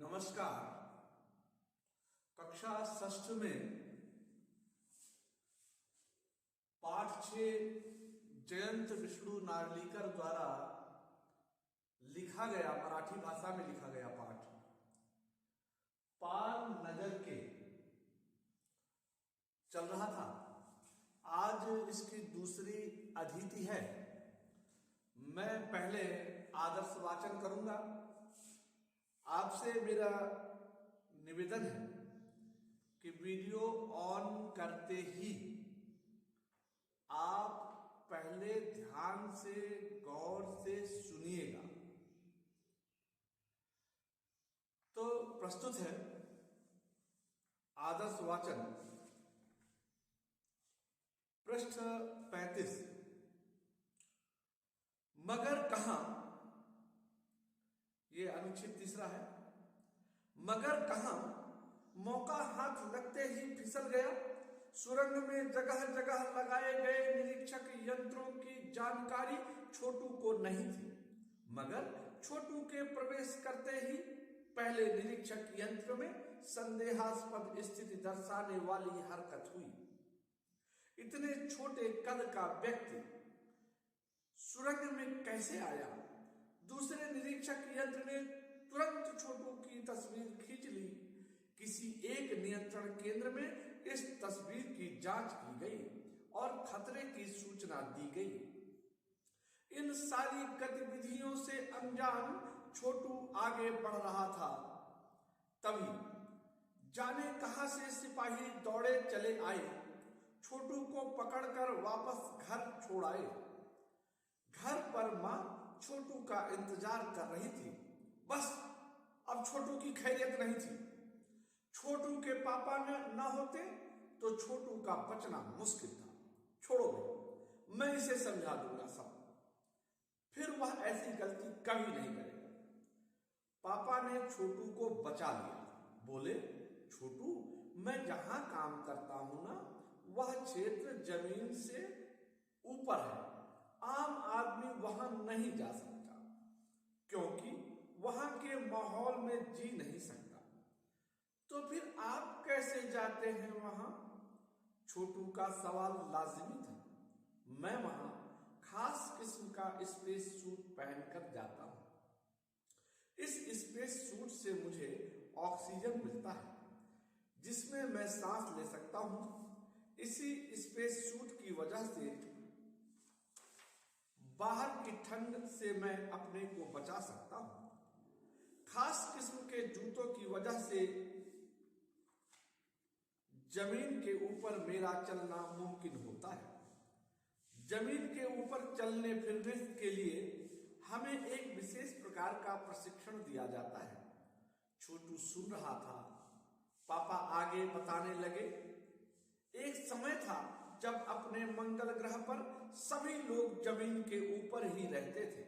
नमस्कार। कक्षा षष्ठ में पाठ 6 जयंत विष्णु नार्लिकर द्वारा लिखा गया, मराठी भाषा में लिखा गया पाठ पार नजर के चल रहा था। आज इसकी दूसरी अतिथि है। मैं पहले आदर्श वाचन करूंगा। आपसे मेरा निवेदन है कि वीडियो ऑन करते ही आप पहले ध्यान से गौर से सुनिएगा। तो प्रस्तुत है आदर्श वाचन, पृष्ठ 35। मगर कहां, ये अनुच्छेद 3 है। मगर कहां मौका हाथ लगते ही फिसल गया। सुरंग में जगह जगह लगाए गए निरीक्षक यंत्रों की जानकारी छोटू को नहीं थी, मगर छोटू के प्रवेश करते ही पहले निरीक्षक यंत्र में संदेहास्पद स्थिति दर्शाने वाली हरकत हुई। इतने छोटे कद का व्यक्ति सुरंग में कैसे आया? दूसरे निरीक्षक यंत्र ने तुरंत छोटू की तस्वीर खींच ली। किसी एक नियंत्रण केंद्र में इस तस्वीर की जांच की गई और खतरे की सूचना दी गई। इन सारी गतिविधियों से अनजान छोटू आगे बढ़ रहा था। तभी जाने कहां से सिपाही दौड़े चले आए, छोटू को पकड़कर वापस घर छोड़ आए। घर पर मां छोटू का इंतजार कर रही थी। बस अब छोटू की खैरियत नहीं थी। छोटू के पापा न होते तो छोटू का बचना मुश्किल था। छोड़ो, मैं इसे समझा दूंगा सब, फिर वह ऐसी गलती कभी नहीं करेगा। पापा ने छोटू को बचा लिया। बोले, छोटू, मैं जहां काम करता हूं ना, वह क्षेत्र जमीन से ऊपर है। आम आदमी वहां नहीं जा सकता क्योंकि वहां के माहौल में जी नहीं सकता। तो फिर आप कैसे जाते हैं वहां? छोटू का सवाल लाजिमी था। मैं वहां खास किस्म का स्पेस सूट पहनकर जाता हूं। इस स्पेस सूट से मुझे ऑक्सीजन मिलता है जिसमें मैं सांस ले सकता हूं। इसी स्पेस सूट की वजह से बाहर की ठंड से मैं अपने को बचा सकता हूं। खास किस्म के जूतों की वजह से जमीन के ऊपर मेरा चलना मुमकिन होता है। जमीन के ऊपर चलने फिरने के लिए हमें एक विशेष प्रकार का प्रशिक्षण दिया जाता है। छोटू सुन रहा था। पापा आगे बताने लगे, एक समय था जब अपने मंगल ग्रह पर सभी लोग जमीन के ऊपर ही रहते थे,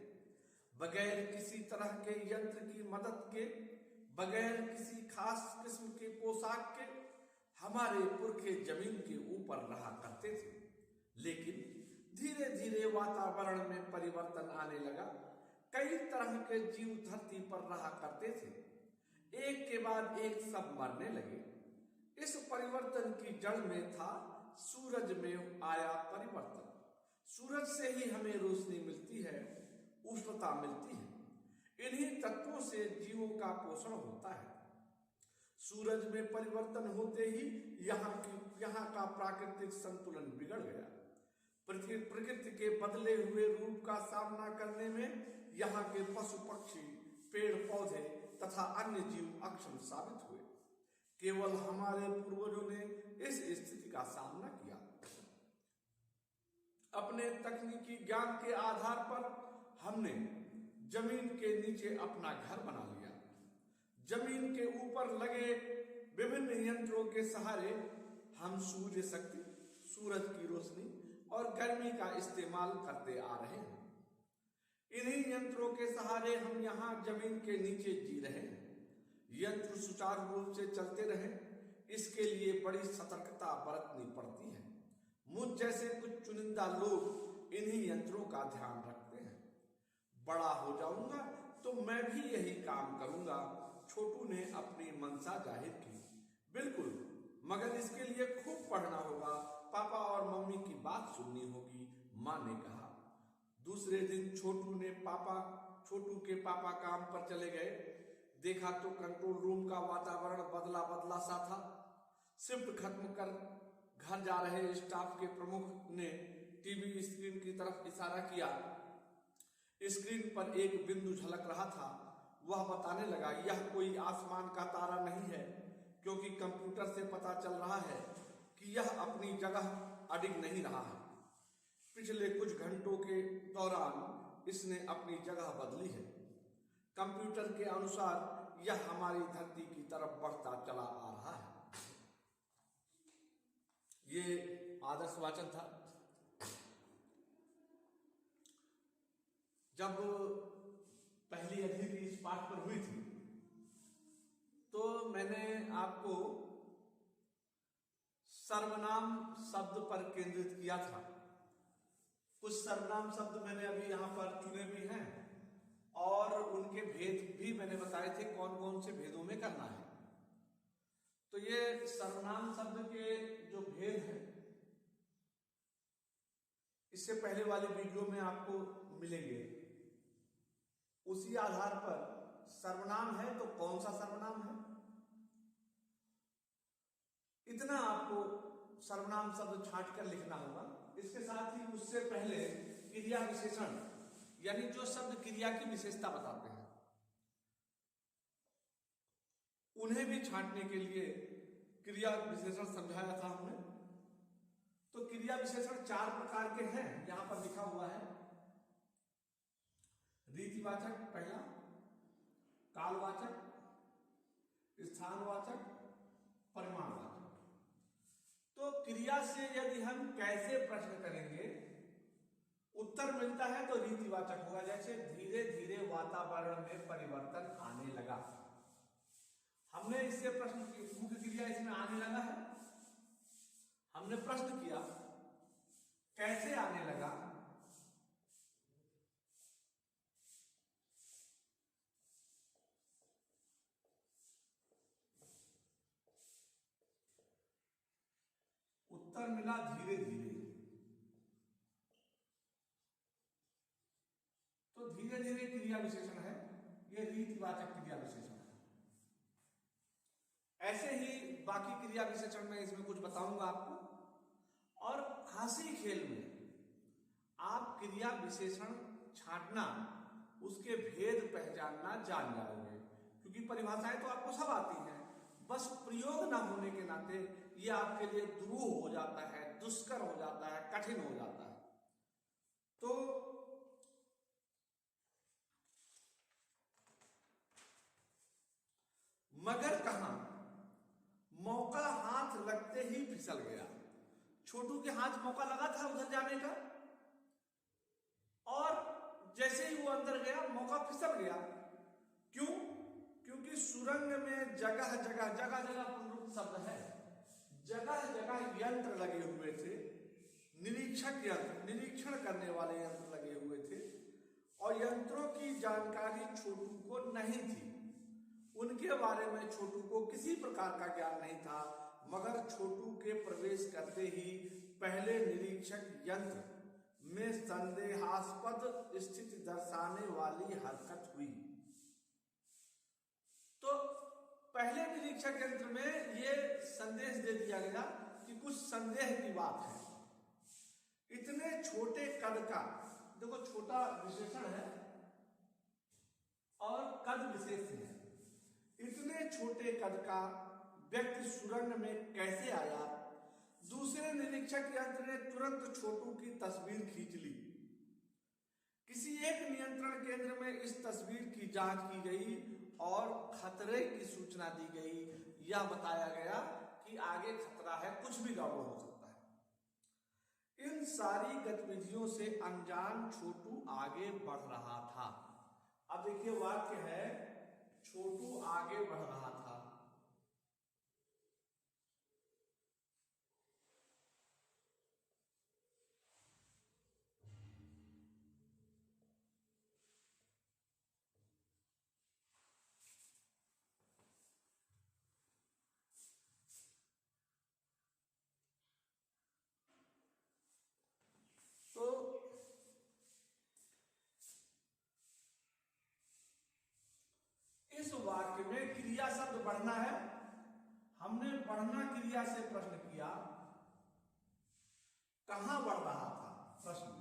बगैर किसी तरह के यंत्र की मदद के, बगैर किसी खास किस्म के पोशाक के। हमारे पुरखे जमीन के ऊपर रहा करते थे। लेकिन धीरे धीरे वातावरण में परिवर्तन आने लगा। कई तरह के जीव धरती पर रहा करते थे। एक के बाद एक सब मरने लगे। इस परिवर्तन की जड़ में था सूरज में आया परिवर्तन। सूरज से ही हमें रोशनी मिलती है, उष्णता मिलती है। इन्हीं तत्वों से जीवों का पोषण होता है। सूरज में परिवर्तन होते ही यहाँ का प्राकृतिक संतुलन बिगड़ गया। प्रकृति के बदले हुए रूप का सामना करने में यहाँ के पशु पक्षी, पेड़ पौधे तथा अन्य जीव अक्षम साबित हुए। केवल हमारे पूर्वजों ने इस स्थिति का सामना किया। अपने तकनीकी ज्ञान के आधार पर हमने जमीन के नीचे अपना घर बना लिया। जमीन के ऊपर लगे विभिन्न यंत्रों के सहारे हम सूर्य शक्ति, सूरज की रोशनी और गर्मी का इस्तेमाल करते आ रहे हैं। इन्हीं यंत्रों के सहारे हम यहाँ जमीन के नीचे जी रहे हैं। यंत्र सुचारू रूप से चलते रहे, इसके लिए बड़ी सतर्कता बरतनी पड़ती है। मुझ जैसे कुछ चुनिंदा लोग इन्हीं यंत्रों का ध्यान रखते हैं। बड़ा हो जाऊंगा तो मैं भी यही काम करूंगा। छोटू ने अपनी मंशा जाहिर की। बिल्कुल, मगर इसके लिए खूब पढ़ना होगा, पापा और मम्मी की बात सुननी होगी, माँ ने कहा। दूसरे दिन छोटू के पापा काम पर चले गए। देखा तो कंट्रोल रूम का वातावरण बदला बदला सा था। शिफ्ट खत्म कर घर जा रहे स्टाफ के प्रमुख ने टीवी स्क्रीन की तरफ इशारा किया। स्क्रीन पर एक बिंदु झलक रहा था। वह बताने लगा, यह कोई आसमान का तारा नहीं है, क्योंकि कंप्यूटर से पता चल रहा है कि यह अपनी जगह अडिग नहीं रहा है। पिछले कुछ घंटों के दौरान इसने अपनी जगह बदली है। कंप्यूटर के अनुसार यह हमारी धरती की तरफ बढ़ता चला आ रहा है। ये आदर्श वाचन था। जब पहली अध्ययन इस पाठ पर हुई थी तो मैंने आपको सर्वनाम शब्द पर केंद्रित किया था। कुछ सर्वनाम शब्द मैंने अभी यहाँ पर चुने भी हैं और उनके भेद भी मैंने बताए थे कौन कौन से भेदों में करना है। तो ये सर्वनाम शब्द के जो भेद हैं इससे पहले वाले वीडियो में आपको मिलेंगे। उसी आधार पर सर्वनाम है तो कौन सा सर्वनाम है, इतना आपको सर्वनाम शब्द छांट कर लिखना होगा। इसके साथ ही उससे पहले क्रिया विशेषण, यानी जो शब्द क्रिया की विशेषता बताते हैं, उन्हें भी छांटने के लिए क्रिया विशेषण समझाया था हमने। तो क्रिया विशेषण 4 प्रकार के हैं, यहां पर लिखा हुआ है। रीतिवाचक पहला, कालवाचक, स्थानवाचक, परिमाणवाचक। तो क्रिया से यदि हम कैसे प्रश्न करेंगे, उत्तर मिलता है तो रीतिवाचक होगा। जैसे धीरे धीरे वातावरण में परिवर्तन आने लगा, हमने इससे प्रश्न, मुख्य क्रिया इसमें आने लगा है, हमने प्रश्न किया कैसे आने लगा। उत्तर मिला धीरे धीरे। तो धीरे धीरे क्रिया विशेषण है, यह रीतिवाचक क्रिया विशेषण है। ऐसे ही बाकी क्रिया विशेषण में इसमें कुछ बताऊंगा आपको। और हंसी खेल में आप क्रिया विशेषण छांटना, उसके भेद पहचानना जान जाओगे, क्योंकि परिभाषाएं तो आपको सब आती हैं, बस प्रयोग ना होने के नाते ये आपके लिए दुरूह हो जाता है, दुष्कर हो जाता है, कठिन हो जाता है। तो मगर कहां मौका हाथ लगते ही फिसल गया। छोटू के हाथ मौका लगा था उधर जाने का, और जैसे ही वो अंदर गया मौका फिसल गया। क्यों? क्योंकि सुरंग में जगह जगह, जगह जगह पुनरुक्त शब्द है, जगह जगह यंत्र लगे हुए थे, निरीक्षक यंत्र, निरीक्षण करने वाले यंत्र लगे हुए थे, और यंत्रों की जानकारी छोटू को नहीं थी। उनके बारे में छोटू को किसी प्रकार का ज्ञान नहीं था। मगर छोटू के प्रवेश करते ही पहले निरीक्षक यंत्र में संदेहास्पद स्थिति दर्शाने वाली हरकत हुई। तो पहले निरीक्षक यंत्र में यह संदेश दे दिया गया कि कुछ संदेह की बात है। इतने छोटे कद का, देखो छोटा विशेषण है और कद विशेष है, इतने छोटे कद का व्यक्ति सुरंग में कैसे आया? दूसरे निरीक्षक यंत्र ने तुरंत छोटू की तस्वीर खींच ली। किसी एक नियंत्रण केंद्र में इस तस्वीर की जांच की गई और खतरे की सूचना दी गई। यह बताया गया कि आगे खतरा है, कुछ भी गड़बड़ हो सकता है। इन सारी गतिविधियों से अनजान छोटू आगे बढ़ रहा था। अब देखिए वाक्य है, छोटू आगे बढ़ रहा था। वाक्य में क्रिया शब्द बढ़ना है। हमने बढ़ना क्रिया से प्रश्न किया, कहां बढ़ रहा था प्रश्न।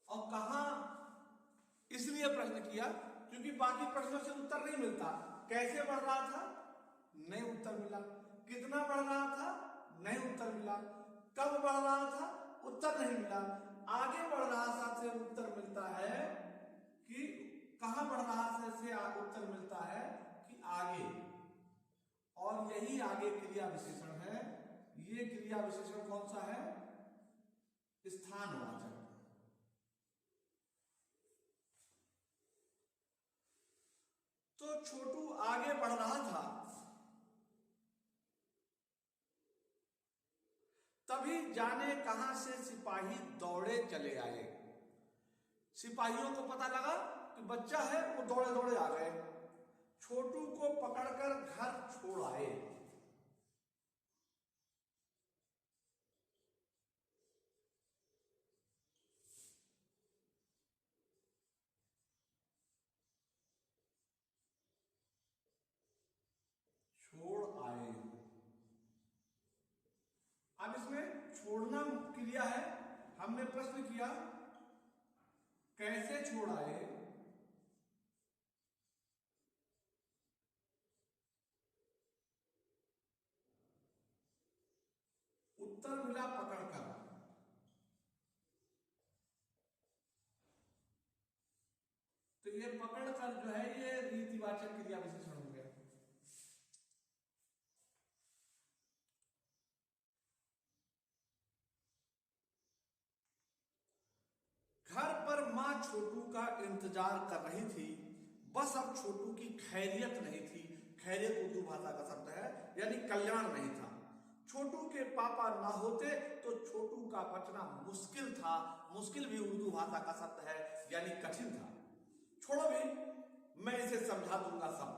और कहां इसलिए प्रश्न किया क्योंकि बाकी प्रश्नों से उत्तर नहीं मिलता। कैसे बढ़ रहा था, नहीं उत्तर मिला। कितना बढ़ रहा था, नहीं उत्तर मिला। कब बढ़ रहा था, उत्तर नहीं मिला। आगे बढ़ रहा था से उत्तर मिलता है कि कहां बढ़ रहा था से उत्तर मिलता है कि आगे। और यही आगे क्रिया विशेषण है। ये क्रिया विशेषण कौन सा है, स्थानवाचक। तो छोटू आगे बढ़ रहा था, तभी जाने कहां से सिपाही दौड़े चले आए। सिपाहियों को पता लगा कि बच्चा है, वो दौड़े दौड़े आ गए, छोटू को पकड़कर घर छोड़ आए। छोड़ आए। अब इसमें छोड़ना क्रिया है। हमने प्रश्न किया कैसे छोड़ आए, उत्तर मिला पकड़कर। तो ये पकड़कर जो है ये रीतिवाचक क्रिया विशेषण हो गया। घर पर मां छोटू का इंतजार कर रही थी, बस अब छोटू की खैरियत नहीं थी। खैरियत उर्दू भाषा का शब्द है, यानी कल्याण नहीं था। छोटू के पापा ना होते तो छोटू का बचना मुश्किल था। मुश्किल भी उर्दू भाषा का शब्द है, यानी कठिन था। छोड़ो भी, मैं इसे समझा दूंगा सब।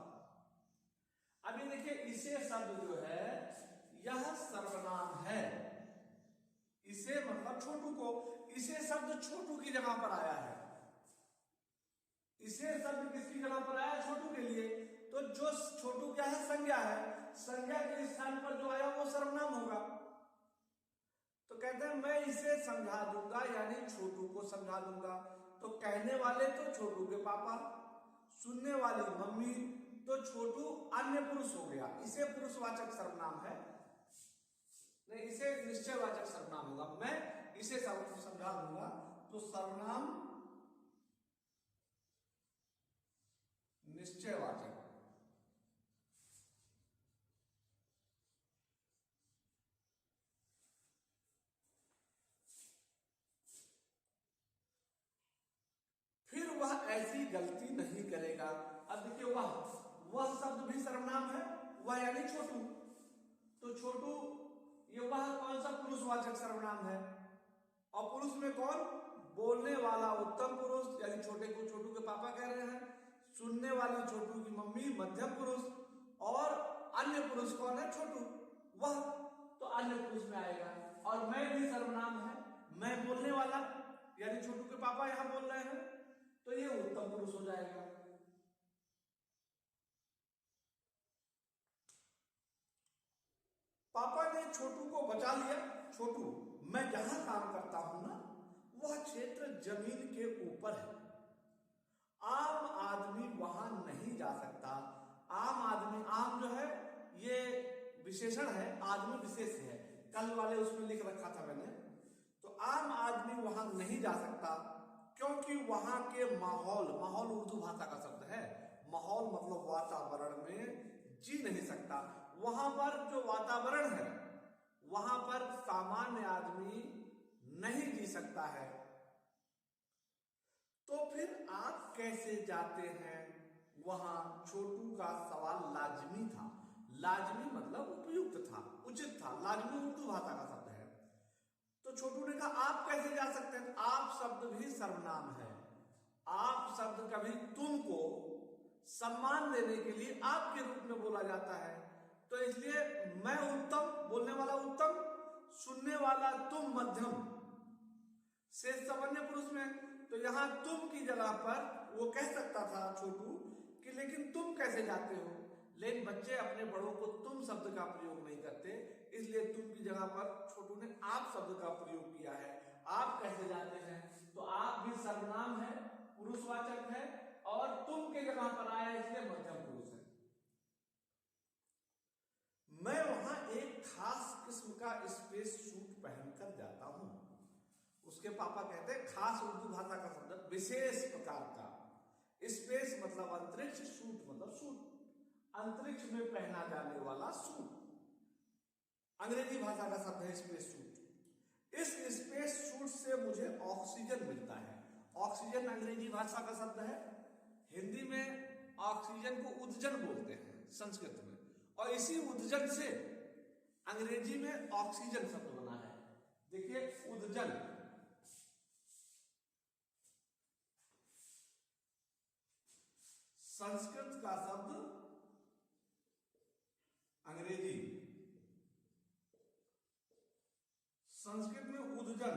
अभी देखिए, इसे शब्द जो है यह सर्वनाम है। इसे मतलब छोटू को, इसे शब्द छोटू की जगह पर आया है। इसे शब्द किसकी जगह पर आया, छोटू के लिए। तो जो छोटू क्या है, संज्ञा है। संज्ञा के स्थान पर जो आया वो सर्वनाम होगा। तो कहते हैं मैं इसे समझा दूंगा, यानी छोटू को समझा दूंगा। तो कहने वाले तो छोटू के पापा, सुनने वाली मम्मी, तो छोटू अन्य पुरुष हो गया। इसे पुरुषवाचक सर्वनाम है, नहीं इसे निश्चयवाचक सर्वनाम होगा। मैं इसे समझा दूंगा, तो सर्वनाम निश्चयवाचक। फिर वह ऐसी गलती नहीं करेगा। अब देखिए, वह शब्द भी सर्वनाम है, वह यानी छोटू। तो छोटू, ये वह कौन सा पुरुषवाचक सर्वनाम है। और पुरुष में कौन, बोलने वाला उत्तम पुरुष, यानी छोटे को छोटू के पापा कह रहे हैं। सुनने वाली छोटू की मम्मी मध्यम पुरुष। और अन्य पुरुष कौन है, छोटू, वह तो अन्य पुरुष में आएगा। और मैं भी सर्वनाम है। मैं बोलने वाला, यानी छोटू के पापा यहां बोल रहे हैं, तो ये उत्तम पुरुष हो जाएगा। पापा ने छोटू को बचा लिया। छोटू, मैं जहां काम करता हूं ना, वह क्षेत्र जमीन के ऊपर है। आम आदमी वहां नहीं जा सकता। आम आदमी, आम जो है ये विशेषण है, आदमी विशेष है। कल वाले उसमें लिख रखा था मैंने। तो आम आदमी वहां नहीं जा सकता क्योंकि वहां के माहौल, माहौल उर्दू भाषा का शब्द है। माहौल मतलब वातावरण में जी नहीं सकता। वहां पर जो वातावरण है, वहां पर सामान्य आदमी नहीं जी सकता है। तो फिर आप कैसे जाते हैं वहां। छोटू का सवाल लाजमी था। लाजमी मतलब उपयुक्त था, उचित था। लाजमी उर्दू भाषा का शब्द है। तो छोटू ने कहा आप कैसे जा सकते हैं। आप शब्द भी सर्वनाम है। आप शब्द कभी तुम को सम्मान देने के लिए आप के रूप में बोला जाता है। तो इसलिए मैं उत्तम, बोलने वाला उत्तम, सुनने वाला तुम मध्यम, शेष सामान्य पुरुष में। तो यहां तुम की जगह पर वो कह सकता था छोटू कि लेकिन तुम कैसे जाते हो, लेकिन बच्चे अपने बड़ों को तुम शब्द का प्रयोग नहीं करते, इसलिए तुम की जगह पर छोटू ने आप शब्द का प्रयोग किया है। आप कैसे जाते हैं, तो आप भी सर्वनाम है, पुरुषवाचक है, और तुम के जगह पर आया इसलिए मध्यम पुरुष है। मैं वहां एक खास किस्म का स्पेस सूट पहनकर जाता हूं। उसके पापा कहते हैं खास उर्दू भाषा का शब्द विशेष प्रकार का, स्पेस मतलब अंतरिक्ष, सूट मतलब सूट, अंतरिक्ष में पहना जाने वाला सूट, अंग्रेजी भाषा का शब्द है स्पेस सूट। इस स्पेस सूट से मुझे ऑक्सीजन मिलता है। ऑक्सीजन अंग्रेजी भाषा का शब्द है, हिंदी में ऑक्सीजन को उदजन बोलते हैं संस्कृत में, और इसी उदजन से अंग्रेजी में ऑक्सीजन शब्द बना है। देखिए उदजन, संस्कृत का शब्द, अंग्रेजी, संस्कृत में उदजन,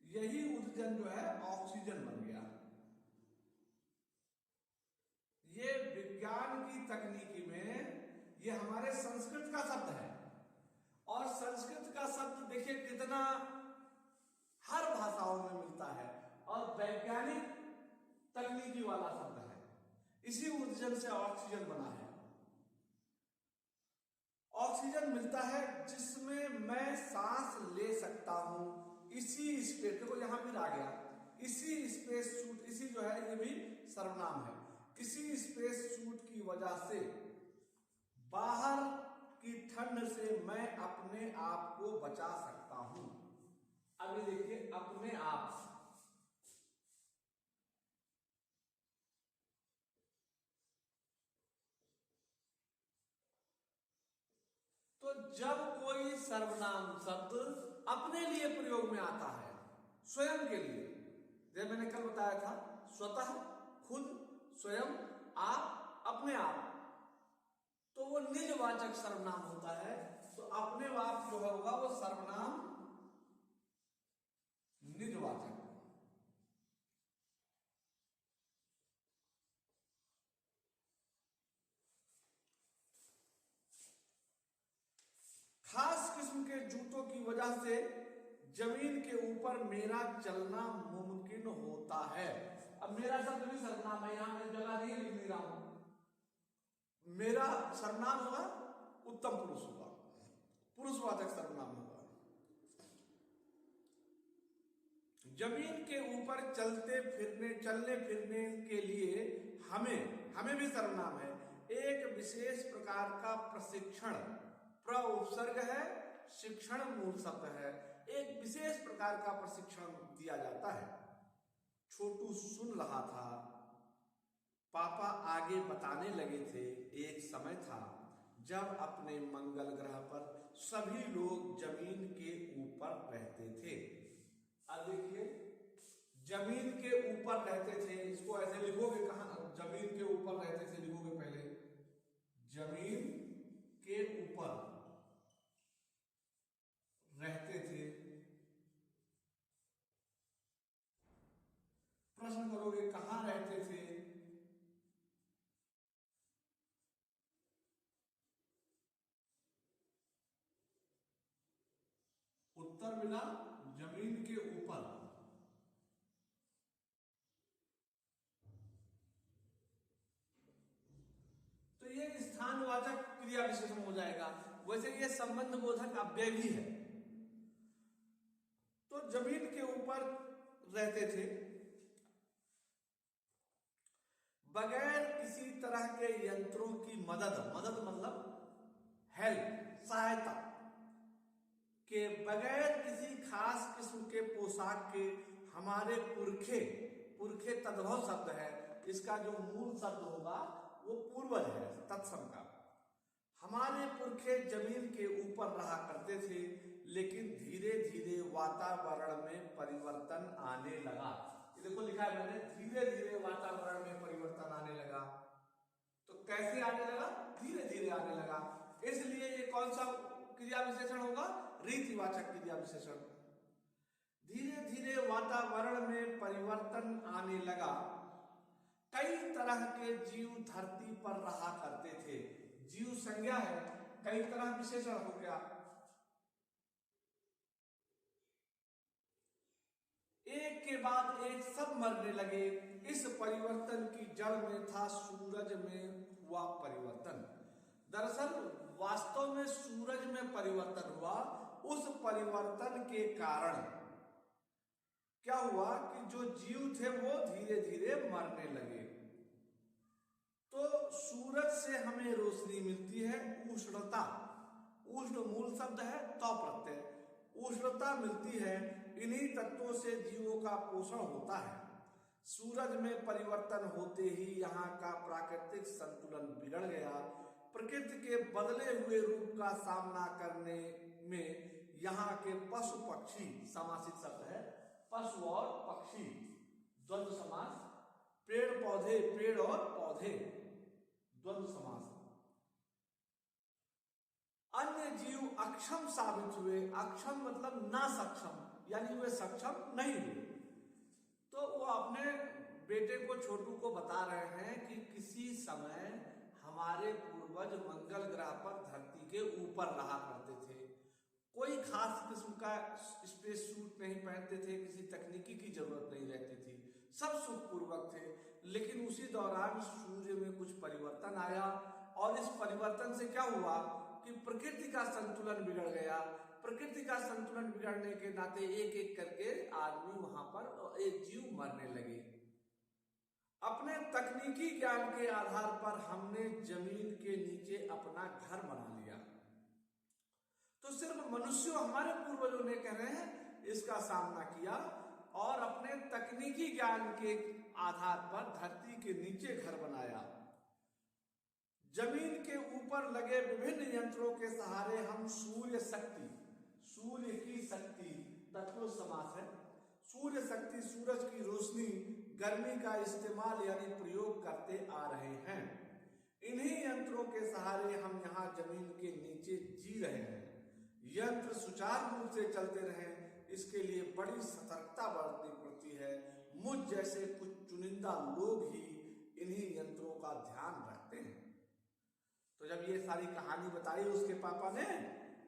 यही उदजन जो है ऑक्सीजन बन गया। ये विज्ञान की तकनीकी में ये हमारे संस्कृत का शब्द है, और संस्कृत का शब्द देखिए कितना हर भाषाओं में मिलता है, और वैज्ञानिक तकनीकी वाला शब्द है। इसी उदजन से ऑक्सीजन बना है। ऑक्सीजन मिलता है जिसमें मैं सांस ले सकता हूं। इसी स्पेस, देखो यहां फिर आ गया, इसी स्पेस सूट, इसी जो है ये भी सर्वनाम है, किसी स्पेस सूट की वजह से बाहर की ठंड से मैं अपने आप को बचा सकता हूं। अभी देखिए अपने आप, तो जब कोई सर्वनाम शब्द अपने लिए प्रयोग में आता है, स्वयं के लिए, जैसे मैंने कल बताया था, स्वतः, खुद, स्वयं, आप, अपने आप, तो वो निजवाचक सर्वनाम होता है। तो अपने आप जो होगा वो सर्वनाम निजवाचक। खास किस्म के जूतों की वजह से जमीन के ऊपर मेरा चलना मुमकिन होता है। अब मेरा शब्द भी सर्वनाम है, यहां मैं जगह नहीं लिख नहीं रहा हूं। मेरा सर्वनाम होगा, उत्तम पुरुष होगा, पुरुषवाचक सर्वनाम होगा। जमीन के ऊपर चलने फिरने के लिए हमें भी सर्वनाम है। एक विशेष प्रकार का प्रशिक्षण, प्र उपसर्ग है, शिक्षण मूल शब्द है, एक विशेष प्रकार का प्रशिक्षण दिया जाता है। छोटू सुन रहा था, पापा आगे बताने लगे थे। एक समय था जब अपने मंगल ग्रह पर सभी लोग जमीन के ऊपर रहते थे। अब देखिए जमीन के ऊपर रहते थे, इसको ऐसे लिखोगे, कहां जमीन के ऊपर रहते थे लिखोगे, पहले जमीन के ऊपर रहते थे। प्रश्न करोगे कहां रहते थे, उत्तर मिला जमीन के ऊपर। तो ये स्थानवाचक क्रिया विशेषण हो जाएगा। वैसे ये संबंध बोधक अव्यय भी है। तो जमीन के ऊपर रहते थे, बगैर किसी तरह के यंत्रों की मदद मतलब हेल्प, सहायता के, बगैर किसी खास किस्म के पोशाक के हमारे पुरखे तद्भव शब्द है, इसका जो मूल शब्द होगा वो पूर्वज है तत्सम का। हमारे पुरखे जमीन के ऊपर रहा करते थे, लेकिन धीरे धीरे वातावरण में परिवर्तन आने लगा। ये देखो लिखा है मैंने, धीरे धीरे वातावरण में परिवर्तन आने लगा। तो कैसे आने लगा? धीरे धीरे आने लगा। इसलिए ये कौन सा क्रिया विशेषण होगा? रीतिवाचक क्रिया विशेषण। धीरे धीरे वातावरण में परिवर्तन आने लगा। कई तरह के जीव धरती पर रहा करते थे। जीव संज्ञा है, कई तरह विशेषण हो गया। एक के बाद एक सब मरने लगे। इस परिवर्तन की जड़ में था सूरज में हुआ परिवर्तन। दरअसल वास्तव में सूरज में परिवर्तन हुआ। उस परिवर्तन के कारण क्या हुआ कि जो जीव थे वो धीरे धीरे मरने लगे। तो सूरज से हमें रोशनी मिलती है, उष्णता, उष्ण मूल शब्द है तो प्रत्यय, उष्णता मिलती है। इन्हीं तत्वों से जीवों का पोषण होता है। सूरज में परिवर्तन होते ही यहाँ का प्राकृतिक संतुलन बिगड़ गया। प्रकृति के बदले हुए रूप का सामना करने में यहाँ के पशु पक्षी, समासित शब्द है, पशु और पक्षी, द्वंद्व समास, पेड़ पौधे, पेड़ और पौधे, द्वंद्व समास, अन्य जीव अक्षम साबित हुए। अक्षम मतलब ना सक्षम, यानी वे सक्षम नहीं हुए। तो वो अपने बेटे को, छोटू को बता रहे हैं कि किसी समय हमारे पूर्वज मंगल ग्रह पर धरती के ऊपर रहा करते थे। कोई खास किस्म का स्पेस सूट नहीं पहनते थे, किसी तकनीकी की जरूरत नहीं रहती थी, सब सुखपूर्वक थे। लेकिन उसी दौरान सूर्य में कुछ परिवर्तन आया और इस परिवर्तन से क्या हुआ कि प्रकृति का संतुलन बिगड़ गया। प्रकृति का संतुलन बिगड़ने के नाते एक एक करके आदमी वहां पर, एक जीव मरने लगे। अपने तकनीकी ज्ञान के आधार पर हमने जमीन के नीचे अपना घर बना लिया। तो सिर्फ मनुष्यों, हमारे पूर्वजों ने, कह रहे हैं, इसका सामना किया और अपने तकनीकी ज्ञान के आधार पर धरती के नीचे घर बनाया। जमीन के ऊपर लगे विभिन्न यंत्रों के सहारे हम सूर्य शक्ति, सूर्य की शक्ति, तत्पुरुष समास है, सूर्य शक्ति, सूरज की रोशनी, गर्मी का इस्तेमाल यानी प्रयोग करते आ रहे हैं। इन्हीं यंत्रों के सहारे हम यहाँ जमीन के नीचे जी रहे हैं। यंत्र सुचारू रूप से चलते रहें, इसके लिए बड़ी सतर्कता बरतनी पड़ती है। मुझ जैसे कुछ चुनिंदा लोग ही इन्हीं यंत्रों का ध्यान रखते हैं। तो जब ये सारी कहानी बताई उसके पापा ने,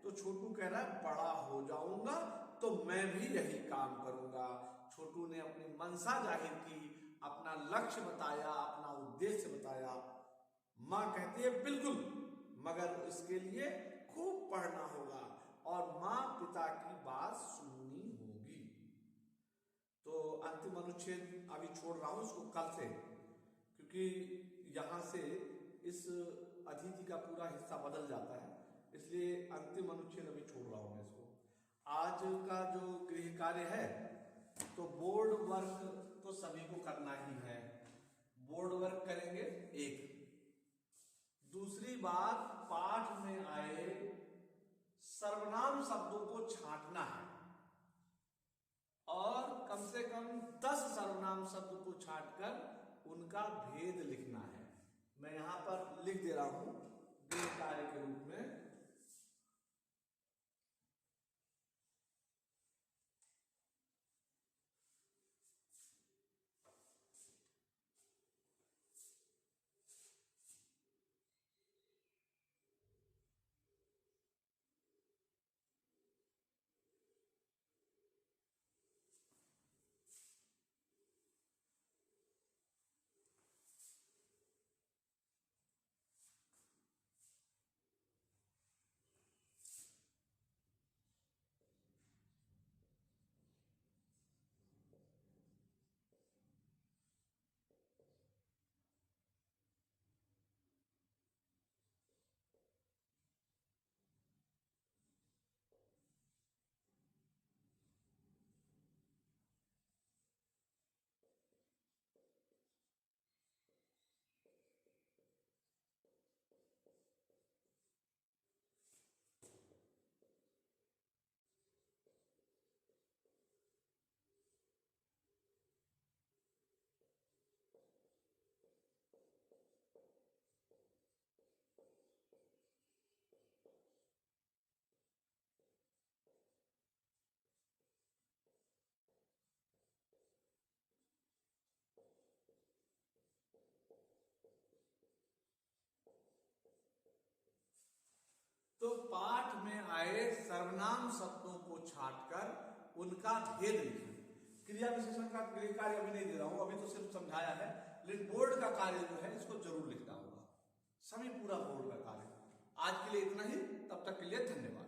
तो छोटू कह रहा है बड़ा हो जाऊंगा तो मैं भी यही काम करूंगा। छोटू ने अपनी मनसा जाहिर की, अपना लक्ष्य बताया, अपना उद्देश्य बताया। माँ कहती है बिल्कुल, मगर इसके लिए खूब पढ़ना होगा और माँ पिता की बात सुननी होगी। तो अंतिम अनुच्छेद अभी छोड़ रहा हूं इसको कल से, क्योंकि यहां से इस अतिथि का पूरा हिस्सा बदल जाता है, इसलिए अंतिम अनुच्छेद अभी छोड़ रहा हूं मैं इसको। आज का जो गृह कार्य है, तो बोर्ड वर्क तो सभी को करना ही है। बोर्ड वर्क करेंगे एक। दूसरी बात, पाठ में आए सर्वनाम शब्दों को छांटना है और कम से कम 10 सर्वनाम शब्द को छांटकर उनका भेद लिखना है। मैं यहां पर लिख दे रहा हूं गृह कार्य के रूप में। तो पाठ में आए सर्वनाम शब्दों को छांटकर उनका भेद लिखें। क्रिया विशेषण का गृह कार्य अभी नहीं दे रहा हूं, अभी तो सिर्फ समझाया है, लेकिन बोर्ड का कार्य जो है इसको जरूर लिखना होगा, सभी पूरा बोर्ड का कार्य। आज के लिए इतना ही, तब तक के लिए धन्यवाद।